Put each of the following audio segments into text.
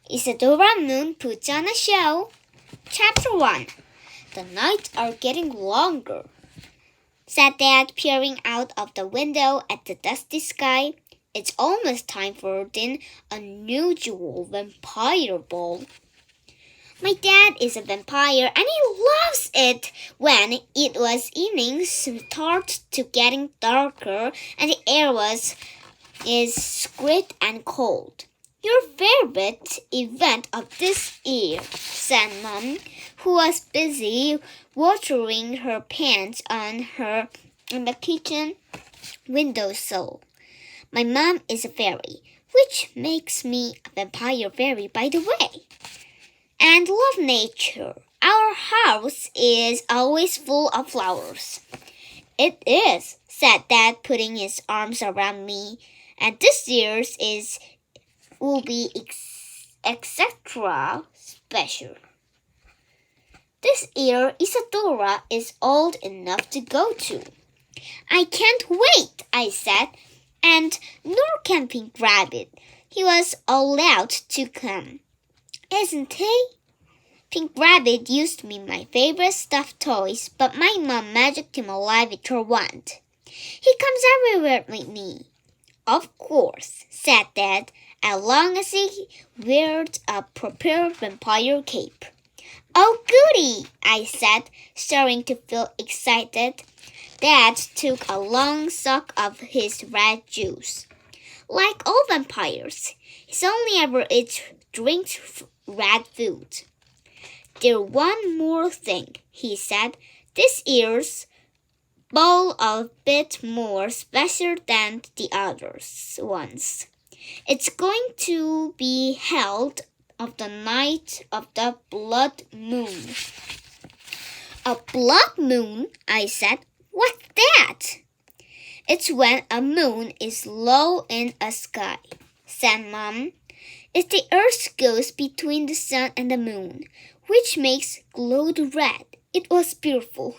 Isadoramoon Puts on a show. Chapter 1. The nights are getting longer, said Dad, peering out of the window at the dusty sky. It's almost time for an unusual vampire ball. My dad is a vampire and he loves it when it was evening started to getting darker and the air is grit and cold. Your favorite event of this year, said Mom, who was busy watering her plants on the kitchen windowsill. My mom is a fairy, which makes me a vampire fairy, by the way, and love nature. Our house is always full of flowers. It is, said Dad, putting his arms around me, and this year's will be extra special. This year, Isadora is old enough to go to. I can't wait, I said, and nor can Pink Rabbit. He was allowed to come, isn't he? Pink Rabbit used to be my favorite stuffed toys, but my mom magicked him alive with her wand. He comes everywhere with me. Of course, said Dad, as long as he wears a proper vampire cape. Oh, goody, I said, starting to feel excited. Dad took a long suck of his red juice. Like all vampires, he only ever drinks red food. There's one more thing, he said. This year's ball a bit more special than the others ones. It's going to be held on the night of the blood moon. A blood moon, I said. What's that? It's when a moon is low in a sky, said Mom. It's the earth goes between the sun and the moon, which makes glowed red. It was beautiful.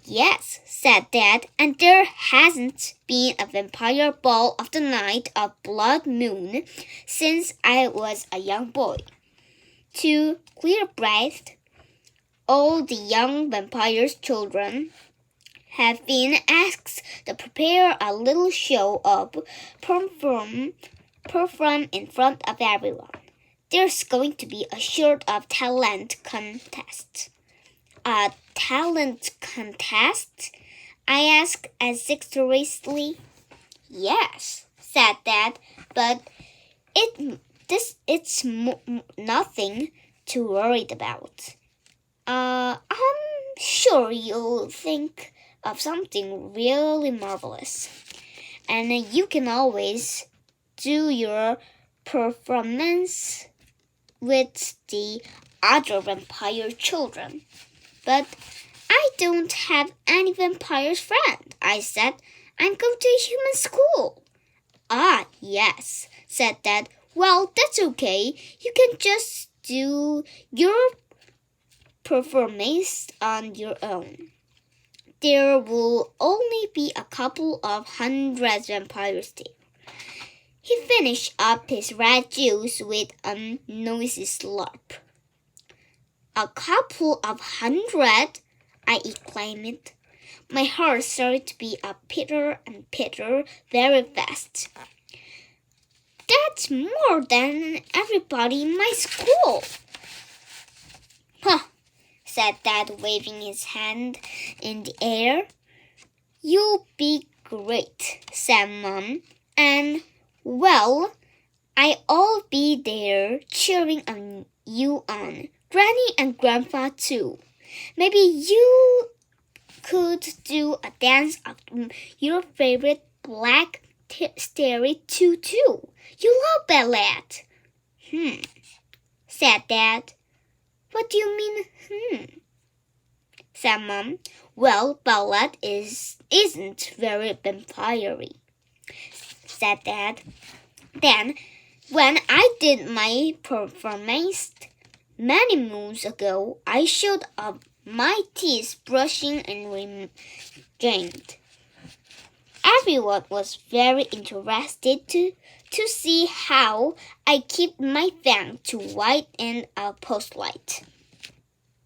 Yes, said Dad, and there hasn't been a vampire ball of the night of blood moon since I was a young boy. To clear-breathed, all the young vampire's children have been asked to prepare a little show of perform in front of everyone. There's going to be a sort of talent contest. A talent contest? I asked assiduously. Yes, said Dad, but it's nothing to worry about. I'm sure you'll think of something really marvelous, and you can always do your performance with the other vampire children. But I don't have any vampire friend, I said. I'm going to human school. Ah, yes, said Dad. Well, that's okay. You can just do your performance on your own. There will only be a couple of hundred vampires there. He finished up his red juice with a noisy slurp. A couple of hundred, I exclaimed. My heart started to beat a pitter and pitter very fast. That's more than everybody in my school. Huh, said Dad, waving his hand in the air. You'll be great, said Mom. And, well, I'll be there cheering you on. Granny and Grandpa, too. Maybe you could do a dance of your favorite black starry tutu. You love ballet. Said Dad. What do you mean, said Mom. Well, ballet isn't very vampire-y, said Dad. Then, when I did my performance many moons ago, I showed up my teeth brushing and regained. Everyone was very interested to to see how I keep my fan to white in a postlight.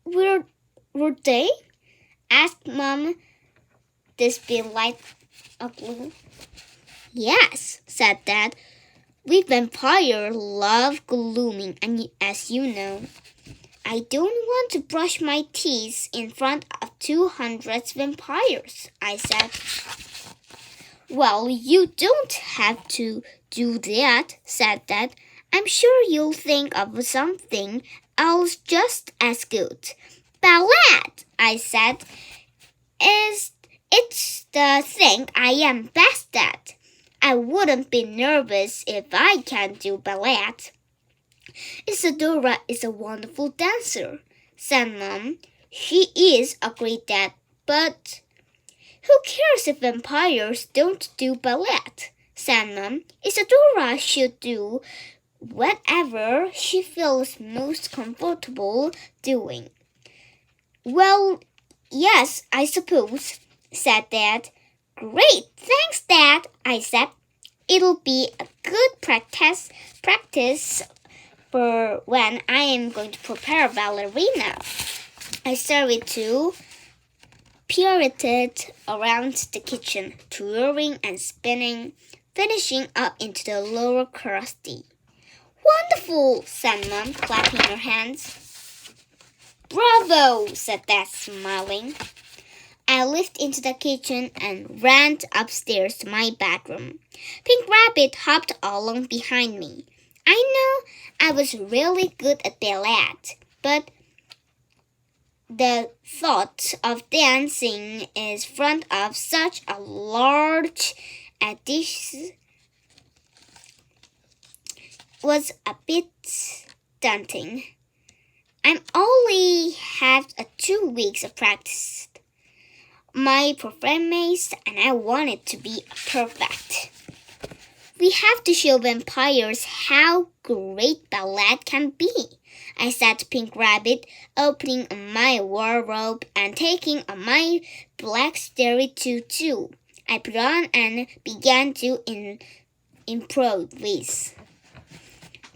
Were they? Asked Mom. This be light of glue? Yes, said Dad. We vampires love glooming, and as you know, I don't want to brush my teeth in front of 200 vampires, I said. Well, you don't have to do that, said Dad. I'm sure you'll think of something else just as good. Ballet, I said. It's the thing I am best at. I wouldn't be nervous if I can't do ballet. Isadora is a wonderful dancer, said Mom. She is a great dad, but who cares if vampires don't do ballet? Said Mom. Isadora should do whatever she feels most comfortable doing. Well, yes, I suppose, said Dad. Great, thanks, Dad, I said. It'll be a good practice for when I am going to prepare a ballerina. I started to pirouetted around the kitchen, twirling and spinning, finishing up into the lower crusty. Wonderful, said Mom, clapping her hands. Bravo, said Dad, smiling. I leaped into the kitchen and ran upstairs to my bedroom. Pink Rabbit hopped along behind me. I know I was really good at ballet, but the thought of dancing in front of such a large audience was a bit daunting. I only had 2 weeks of practice. My performance, and I wanted to be perfect. We have to show vampires how great ballet can be, I said to Pink Rabbit, opening my wardrobe and taking on my black starry tutu. I put on and began to improvise,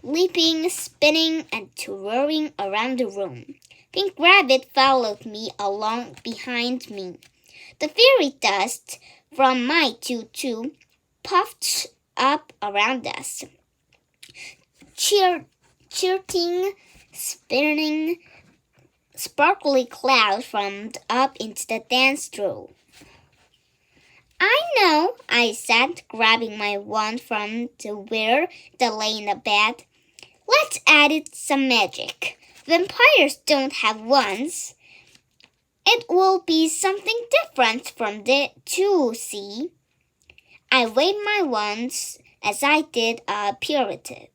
leaping, spinning, and twirling around the room. Pink Rabbit followed me along behind me. The fairy dust from my tutu puffed up around us, chirping, spinning. Sparkly clouds formed up into the dance floor. I know, I said, grabbing my wand from where it lay in the bed. Let's add some magic. Vampires don't have wands. It will be something different from the two, see? I waved my wands as I did a pirouette.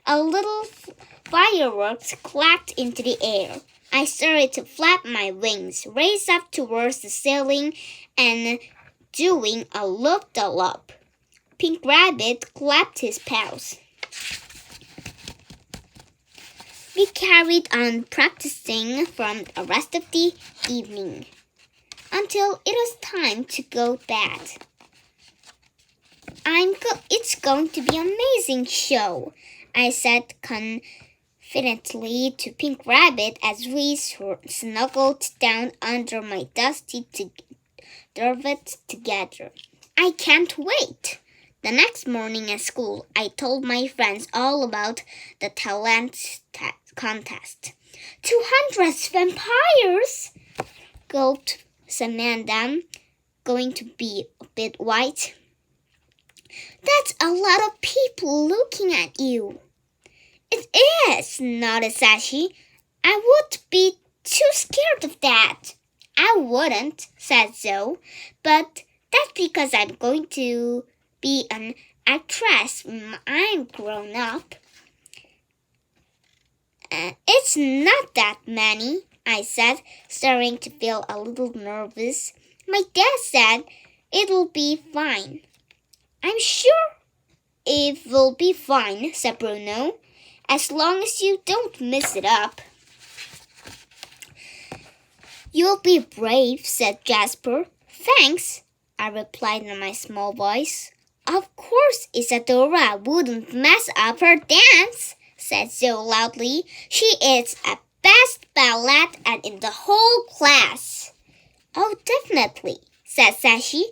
A little fireworks clapped into the air. I started to flap my wings, raise up towards the ceiling, and doing a loop-the-loop. Pink Rabbit clapped his paws. We carried on practicing from the rest of the evening until it was time to go to bed. It's going to be an amazing show, I said confidently to Pink Rabbit as we snuggled down under my dusty duvet together. I can't wait. The next morning at school, I told my friends all about the talent contest. 200 vampires, gulped Samantha, going to be a bit white. That's a lot of people looking at you. It is, nodded Sashi. I would be too scared of that. I wouldn't, said Zoe, but that's because I'm going to be an actress when I'm grown up. It's not that many, I said, starting to feel a little nervous. My dad said it'll be fine. I'm sure it will be fine, said Bruno, as long as you don't mess it up. You'll be brave, said Jasper. Thanks, I replied in my small voice. Of course Isadora wouldn't mess up her dance, said Zoe loudly. She is the best ballet and in the whole class. Oh, definitely, said Sashi.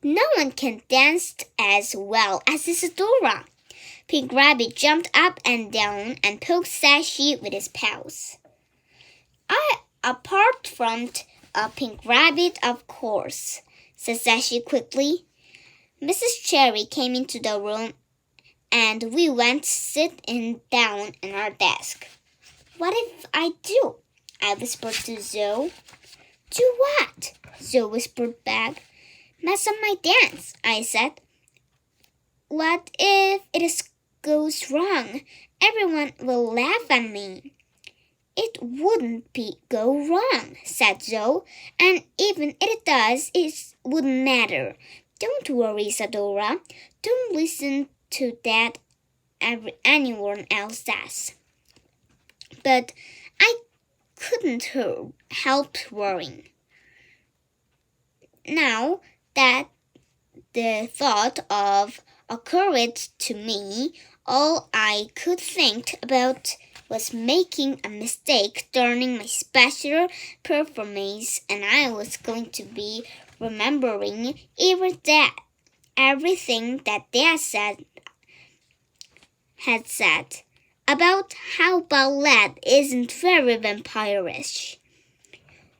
No one can dance as well as Isadora. Pink Rabbit jumped up and down and poked Sashi with his paws. Apart from a Pink Rabbit, of course, said Sashi quickly. Mrs. Cherry came into the room and we went sitting down in our desk. What if I do? I whispered to Zoe. Do what? Zoe whispered back. Mess up my dance, I said. What if it goes wrong? Everyone will laugh at me. It wouldn't go wrong, said Zoe, and even if it does, it wouldn't matter. Don't worry, Isadora. Don't listen to that anyone else says. But I couldn't help worrying. Now that the thought occurred to me, all I could think about was making a mistake during my special performance, and I was going to be remembering everything that Dad had said about how ballet isn't very vampirish.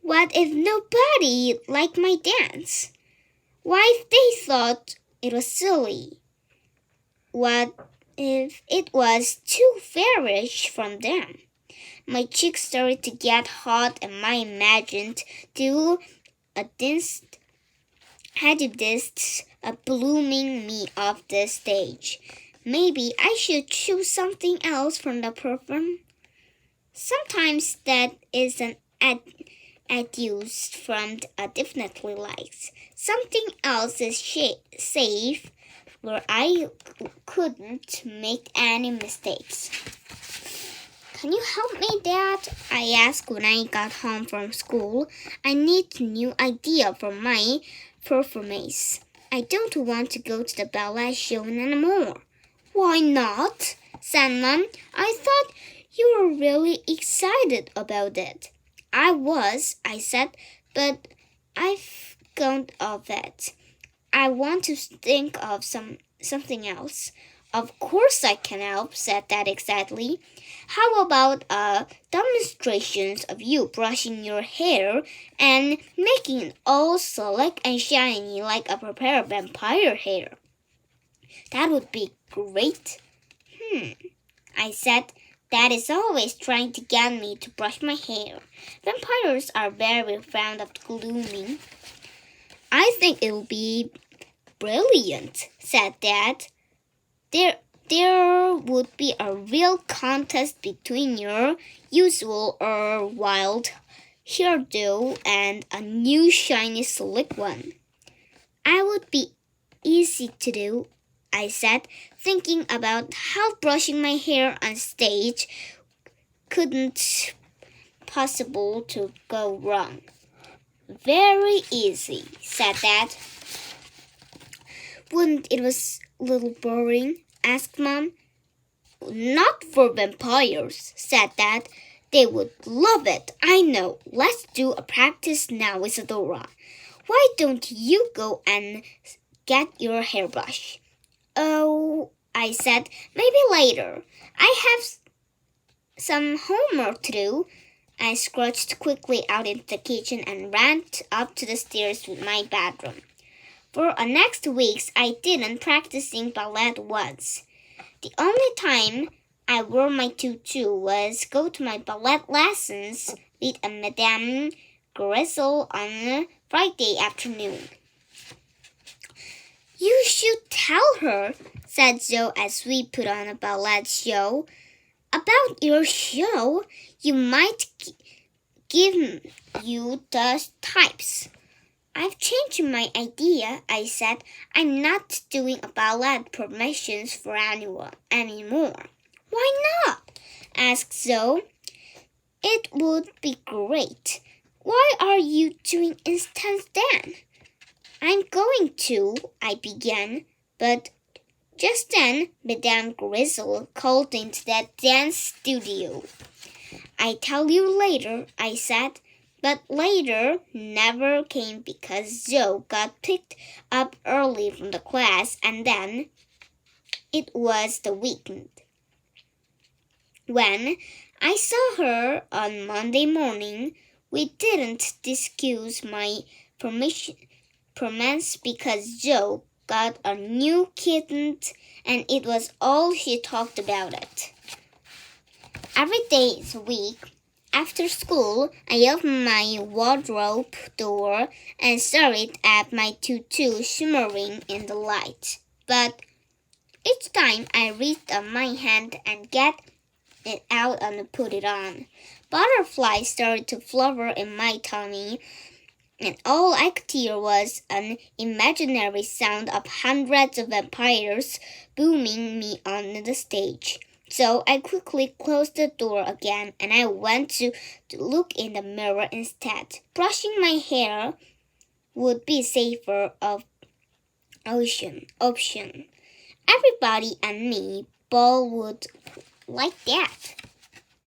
What if nobody liked my dance? What if they thought it was silly? What if it was too fairish from them? My cheeks started to get hot and I imagined blooming me off the stage. Maybe I should choose something else from the perform. Sometimes that is an adduced from a definitely likes. Something else is safe where I couldn't make any mistakes. Can you help me, Dad? I asked when I got home from school. I need a new idea for my performance. I don't want to go to the ballet show anymore. Why not? Said Mom. I thought you were really excited about it. I was, I said, but I've gone off it. I want to think of something else. Of course I can help, said Dad excitedly. How about demonstrations of you brushing your hair and making it all slick and shiny like a prepared vampire hair? That would be great. I said. Dad is always trying to get me to brush my hair. Vampires are very fond of grooming. I think it will be brilliant, said Dad. There would be a real contest between your usual or wild hairdo and a new shiny slick one. I would be easy to do, I said, thinking about how brushing my hair on stage couldn't possible to go wrong. Very easy, said Dad. Wouldn't it was a little boring? Asked Mom. Not for vampires, said Dad. They would love it. I know. Let's do a practice now, Isadora. Why don't you go and get your hairbrush? Oh, I said, maybe later. I have some homework to do. I scratched quickly out into the kitchen and ran up to the stairs to my bedroom. For the next weeks, I didn't practicing ballet once. The only time I wore my tutu was go to my ballet lessons with a Madame Grizzle on a Friday afternoon. You should tell her, said Zoe as we put on a ballet show. About your show, you might give you the types. I've changed my idea, I said. I'm not doing a ballet permissions for anyone anymore. Why not? Asked Zoe. It would be great. Why are you doing instant then? I'm going to, I began, but Just then, Madame Grizzle called into that dance studio. "I tell you later," I said. But later never came because Joe got picked up early from the class, and then it was the weekend. When I saw her on Monday morning, we didn't discuss my promise because Joe got a new kitten, and it was all she talked about it. Every day this week, after school, I opened my wardrobe door and stared at my tutu shimmering in the light. But each time I reached up my hand and get it out and put it on, butterflies started to flutter in my tummy, and all I could hear was an imaginary sound of hundreds of vampires booming me on the stage. So I quickly closed the door again, and I went to look in the mirror instead. Brushing my hair would be safer option. Everybody and me both would like that.